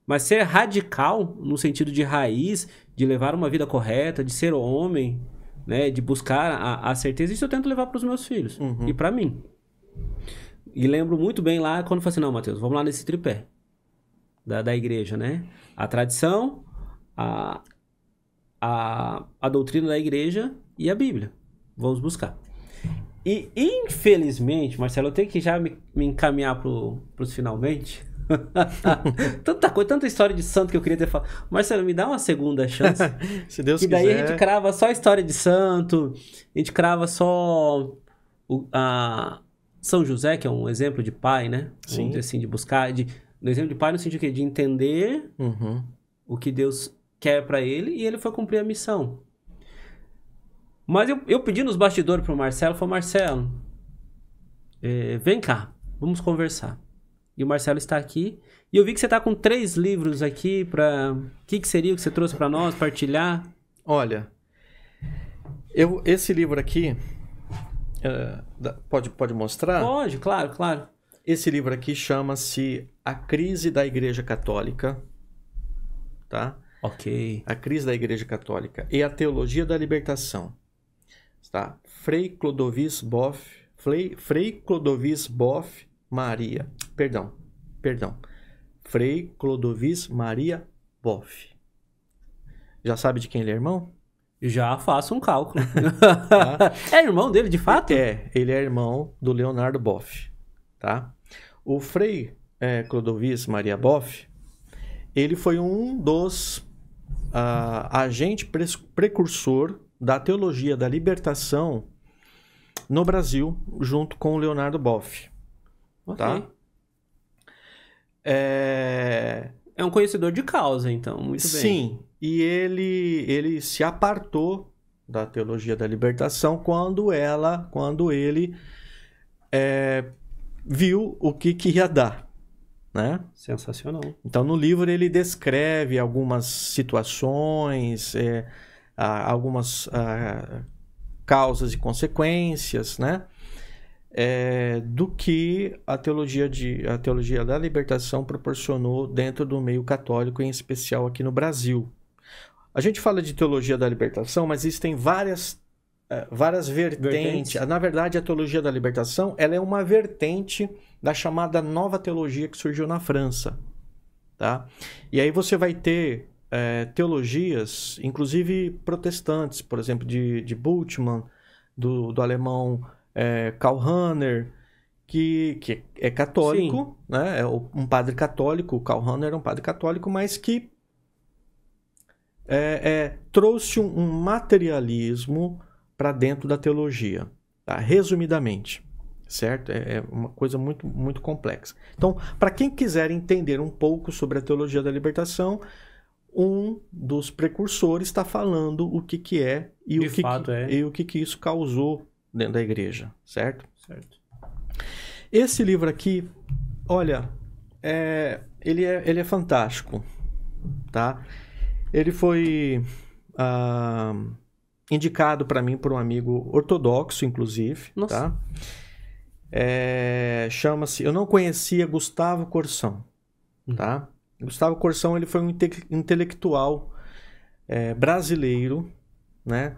Mas ser radical, no sentido de raiz, de levar uma vida correta, de ser homem, né, de buscar a certeza, isso eu tento levar para os meus filhos. Uhum. E para mim. E lembro muito bem lá, quando eu falei assim, não, Mateus, vamos lá nesse tripé da igreja, né? A tradição, a doutrina da igreja e a Bíblia. Vamos buscar. E, infelizmente, Marcelo, eu tenho que já me encaminhar para os finalmente... Tanta coisa, tanta história de santo que eu queria ter falado. Marcelo, me dá uma segunda chance. Se Deus quiser. E daí quiser. a gente crava só a história de santo, a gente crava só São José, que é um exemplo de pai, né? Sim. Vamos dizer assim, de buscar, no exemplo de pai no sentido de entender o que Deus quer pra ele, e ele foi cumprir a missão. Mas eu pedi nos bastidores pro Marcelo, falei, Marcelo, vem cá, vamos conversar. E o Marcelo está aqui. E eu vi que você está com 3 livros aqui para... O que seria o que você trouxe para nós, partilhar? Olha, esse livro aqui... Pode mostrar? Pode, claro, claro. Esse livro aqui chama-se A Crise da Igreja Católica. Tá? Ok. A Crise da Igreja Católica e a Teologia da Libertação. Tá? Frei Clodovis Boff Maria. Perdão. Frei Clodovis Maria Boff. Já sabe de quem ele é irmão? Já faço um cálculo. Tá? É irmão dele, de fato? Ele é irmão do Leonardo Boff. Tá? O Frei Clodovis Maria Boff, ele foi um dos agentes precursor da teologia da libertação no Brasil, junto com o Leonardo Boff. Ok. Tá? É um conhecedor de causa, então, muito bem. Sim, e ele se apartou da teologia da libertação quando ele viu o que ia dar, né? Sensacional. Então, no livro ele descreve algumas situações, algumas causas e consequências, né? Do que a teologia da libertação proporcionou dentro do meio católico, em especial aqui no Brasil. A gente fala de teologia da libertação, mas existem várias vertentes. Na verdade, a teologia da libertação ela é uma vertente da chamada nova teologia que surgiu na França. Tá? E aí você vai ter teologias, inclusive protestantes, por exemplo, de Bultmann, do alemão Karl Rahner, que é católico, né? É um padre católico. O Karl Rahner é um padre católico, mas que trouxe um materialismo para dentro da teologia, tá? Resumidamente, certo? É uma coisa muito, muito complexa. Então, para quem quiser entender um pouco sobre a teologia da libertação, um dos precursores está falando o que é e o que isso causou dentro da igreja, certo? Certo. Esse livro aqui, olha, ele é fantástico, tá? Ele foi indicado para mim por um amigo ortodoxo, inclusive. Nossa. Tá? Chama-se... Eu não conhecia Gustavo Corsão. Tá? Gustavo Corsão, ele foi um intelectual brasileiro, né?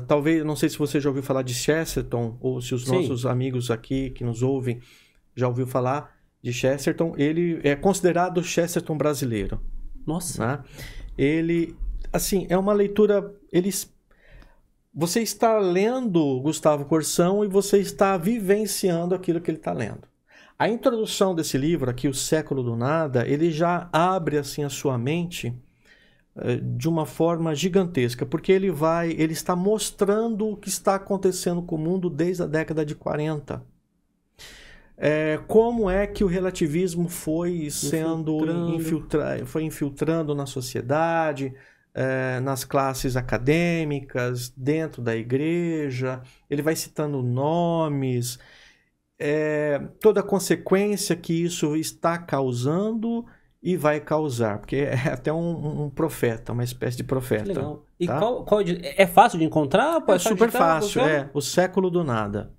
Talvez, não sei se você já ouviu falar de Chesterton, ou se os nossos amigos aqui que nos ouvem já ouviu falar de Chesterton. Ele é considerado o Chesterton brasileiro. Nossa. Né? Ele, assim, é uma leitura... Você está lendo Gustavo Corsão e você está vivenciando aquilo que ele está lendo. A introdução desse livro aqui, O Século do Nada, ele já abre assim a sua mente de uma forma gigantesca, porque ele está mostrando o que está acontecendo com o mundo desde a década de 40. Como é que o relativismo foi sendo infiltrando na sociedade, nas classes acadêmicas, dentro da igreja. Ele vai citando nomes, toda a consequência que isso está causando e vai causar, porque é até um profeta, uma espécie de profeta. Que legal. E tá? qual é fácil de encontrar? É super fácil, O Século do Nada.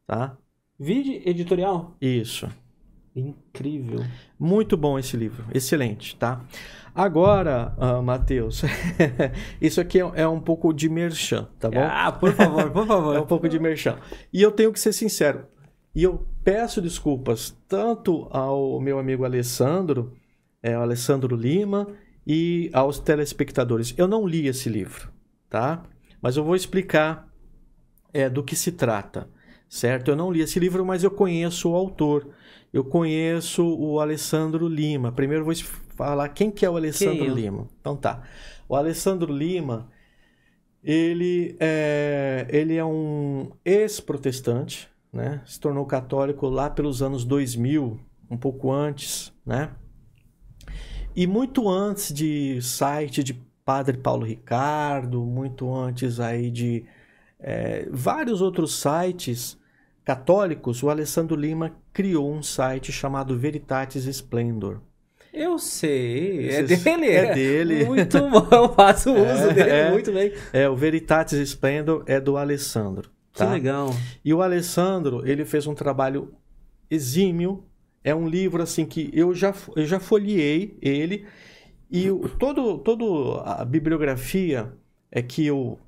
Tá? Vídeo editorial? Isso. Incrível. Muito bom esse livro, excelente, tá? Agora, Matheus, isso aqui é um pouco de merchan, tá bom? Por favor, por favor. É um pouco de merchan. E eu tenho que ser sincero, e eu peço desculpas tanto ao meu amigo Alessandro, o Alessandro Lima, e aos telespectadores. Eu não li esse livro, tá? Mas eu vou explicar do que se trata, certo? Eu não li esse livro, mas eu conheço o autor. Eu conheço o Alessandro Lima. Primeiro eu vou falar quem que é o Alessandro Lima. Então tá. O Alessandro Lima, ele é um ex-protestante, né? Se tornou católico lá pelos anos 2000, um pouco antes, né? E muito antes de site de Padre Paulo Ricardo, muito antes aí de vários outros sites católicos, o Alessandro Lima criou um site chamado Veritatis Splendor. Eu sei, é dele. É dele. Muito bom, eu faço uso dele muito bem. O Veritatis Splendor é do Alessandro. Tá? Que legal. E o Alessandro, ele fez um trabalho exímio. É um livro assim que eu já folheei ele E toda a bibliografia que eu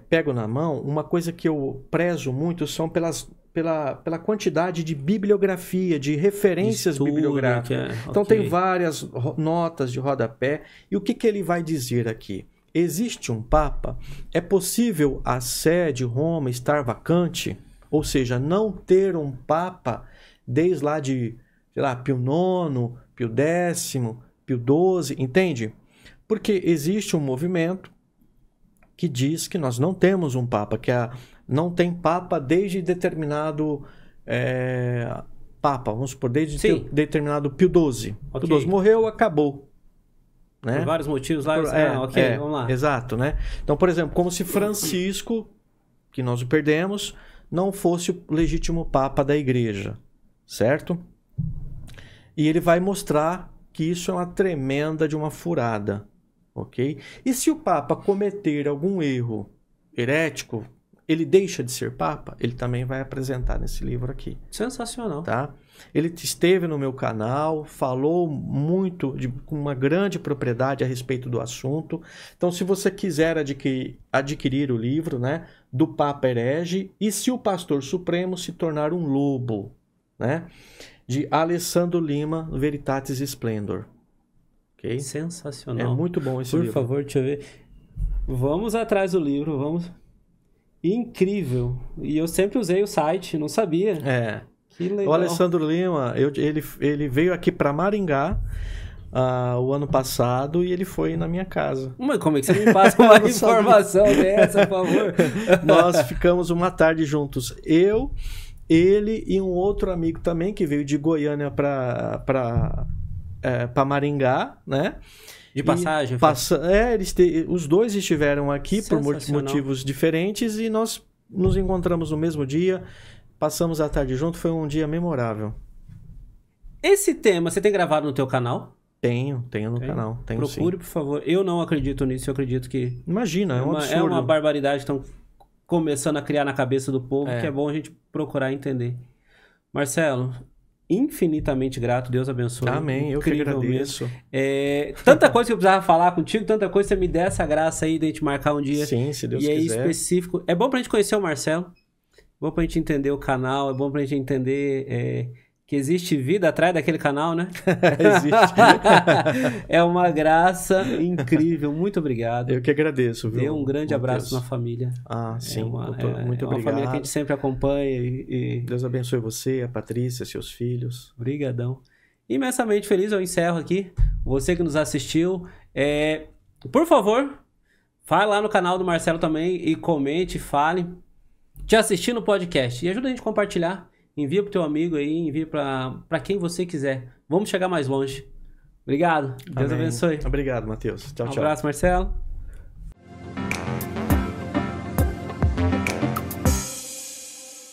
pego na mão, uma coisa que eu prezo muito são pela quantidade de bibliografia, de referências bibliográficas. Então okay. Tem várias notas de rodapé. E o que ele vai dizer aqui? Existe um Papa? É possível a sé de Roma estar vacante? Ou seja, não ter um Papa desde lá de, sei lá, Pio IX, Pio X, Pio XII, entende? Porque existe um movimento que diz que nós não temos um Papa, não tem Papa desde determinado Papa, vamos supor, desde determinado Pio XII. Okay. Pio XII morreu, acabou. Né? Por vários motivos lá, vamos lá. Exato, né? Então, por exemplo, como se Francisco, que nós o perdemos, não fosse o legítimo Papa da Igreja, certo? E ele vai mostrar que isso é uma tremenda de uma furada, ok? E se o Papa cometer algum erro herético, ele deixa de ser Papa? Ele também vai apresentar nesse livro aqui. Sensacional. Tá? Ele esteve no meu canal, falou muito, com uma grande propriedade a respeito do assunto. Então, se você quiser adquirir o livro, né, do Papa Herege, e se o Pastor Supremo se tornar um lobo, né, de Alessandro Lima, Veritatis Splendor. Okay? Sensacional. É muito bom esse livro. Por favor, deixa eu ver. Vamos atrás do livro, vamos... Incrível. E eu sempre usei o site, não sabia. Que legal. O Alessandro Lima, ele veio aqui para Maringá o ano passado e ele foi na minha casa. Mas como é que você me passa uma informação dessa, por favor? Nós ficamos uma tarde juntos. Eu, ele e um outro amigo também que veio de Goiânia para Maringá, né? De passagem? Os dois estiveram aqui por motivos diferentes e nós nos encontramos no mesmo dia, passamos a tarde junto, foi um dia memorável. Esse tema, você tem gravado no teu canal? Tenho no canal. Procure, por favor. Eu não acredito nisso, eu acredito que... Imagina, é um absurdo. É uma barbaridade que estão começando a criar na cabeça do povo, que é bom a gente procurar entender. Marcelo... Infinitamente grato, Deus abençoe. Amém, eu que agradeço. Tanta coisa que eu precisava falar contigo, tanta coisa, você me der essa graça aí de a gente marcar um dia. Sim, se Deus quiser. E específico. É bom pra gente conhecer o Marcelo, é bom pra gente entender o canal, é bom pra gente entender que existe vida atrás daquele canal, né? Existe. É uma graça incrível, muito obrigado. Eu que agradeço, viu? Dê um grande abraço na família. Sim, muito obrigado. Uma família que a gente sempre acompanha. E... Deus abençoe você, a Patrícia, seus filhos. Obrigadão. Imensamente feliz, eu encerro aqui. Você que nos assistiu, por favor, vai lá no canal do Marcelo também e comente, fale. Te assistir no podcast e ajuda a gente a compartilhar. Envia pro teu amigo aí, envia pra quem você quiser. Vamos chegar mais longe. Obrigado. Deus abençoe. Obrigado, Matheus. Tchau, tchau. Um abraço, Marcelo.